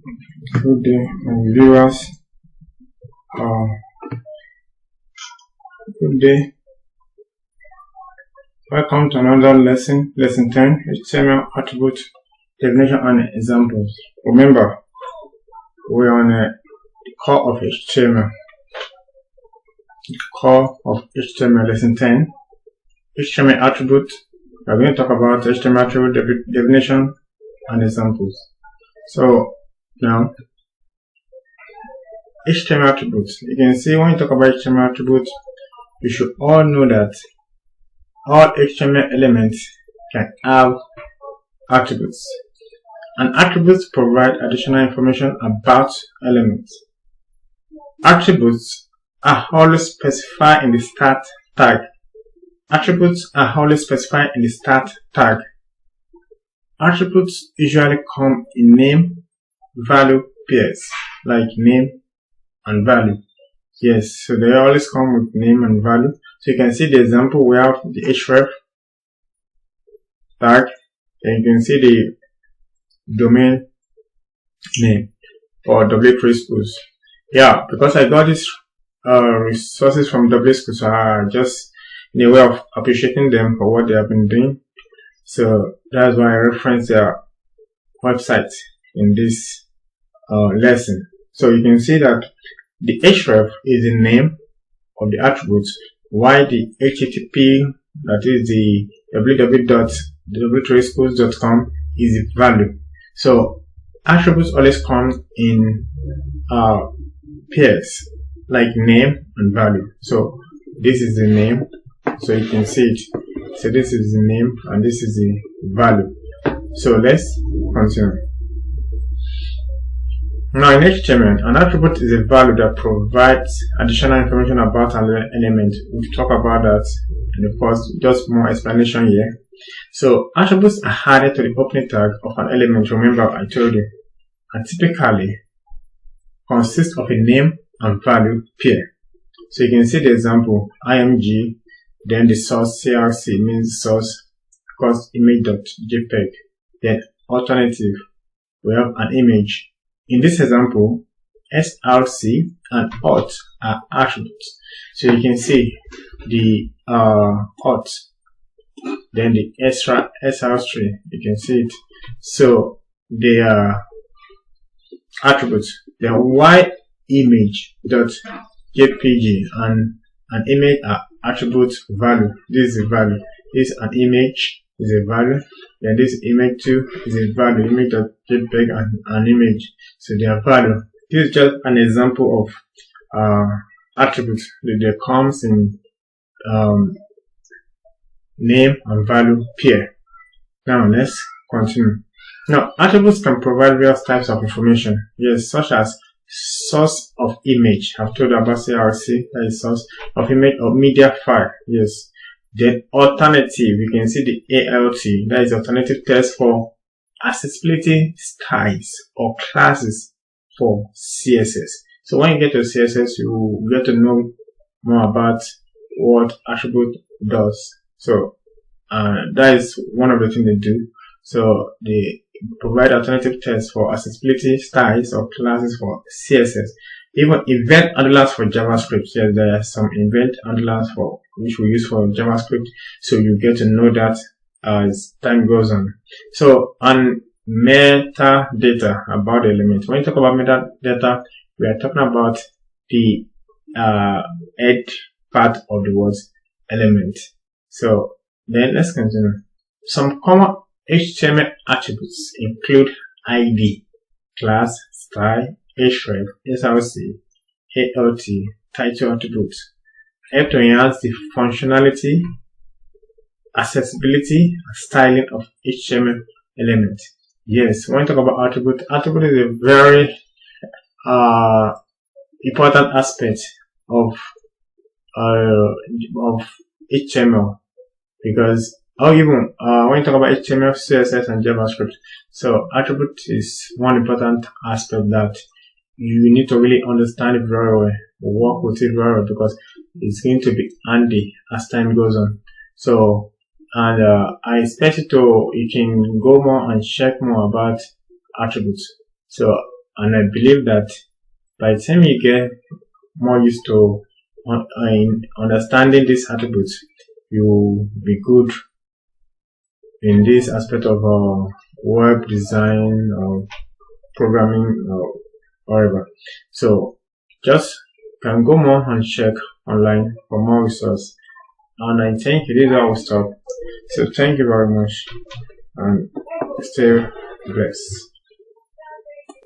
Good day, my viewers. Good day. Welcome to another lesson, lesson 10, HTML attribute definition and examples. Remember, we're on the core of HTML. Core of HTML, lesson 10, HTML attribute. We're going to talk about HTML attribute definition and examples. So now, HTML attributes. You can see when you talk about HTML attributes, you should all know that all HTML elements can have attributes. And attributes provide additional information about elements. Attributes are always specified in the start tag. Attributes are always specified in the start tag. Attributes usually come in name, value pairs, like name and value. Yes, so they always come with name and value. So you can see the example, we have the href tag, and you can see the domain name for W3 Schools. Yeah, because I got these resources from W Schools, so I just in a way of appreciating them for what they have been doing. So that's why I reference their website in this lesson. So you can see that the href is the name of the attributes, while the http, that is the www.w3schools.com, is the value. So attributes always come in pairs, like name and value. So this is the name, so you can see it. So this is the name and this is the value. So let's continue. Now in HTML, an attribute is a value that provides additional information about an element. We'll talk about that in the first, just more explanation here. So attributes are added to the opening tag of an element. Remember I told you, and typically consists of a name and value pair. So you can see the example, img, then the source crc means source, because image.jpg, then alternative, we have an image. In this example, src and auth are attributes. So you can see the auth, then the src, you can see it. So they are attributes. Then y image.jpg and an image are attribute value. This is a value. This an image is a value. Then this image too is a value. Image.jpg and an image. So they are value. This is just an example of attributes that comes in name and value pair. Now let's continue. Now attributes can provide various types of information. Yes, such as source of image. I've told you about CRC, that is source of image or media file. Yes. Then alternative, you can see the ALT, that is alternative text for accessibility styles or classes for CSS. So when you get to CSS, you get to know more about what attribute does. So that is one of the things they do. So they provide alternative text for accessibility styles or classes for CSS. Even event handlers for JavaScript. Yes, there are some event handlers for which we use for JavaScript. So you get to know that as time goes on. So on metadata about the element. When you talk about metadata, we are talking about the head part of the words element. So then let's continue. Some common HTML attributes include ID, class, style, href, src, alt, title attributes. Help to enhance the functionality, accessibility, and styling of HTML element. Yes, when you talk about attribute is a very important aspect of HTML, because when you talk about HTML, CSS, and JavaScript, so attribute is one important aspect that you need to really understand it very well, work with it very well, because it's going to be handy as time goes on. So, and I expect you can go more and check more about attributes. So and I believe that by the time you get more used to understanding these attributes, you will be good in this aspect of web design or programming or whatever. So just can go more and check online for more resources. And I think this is how we'll stop. So thank you very much and stay blessed.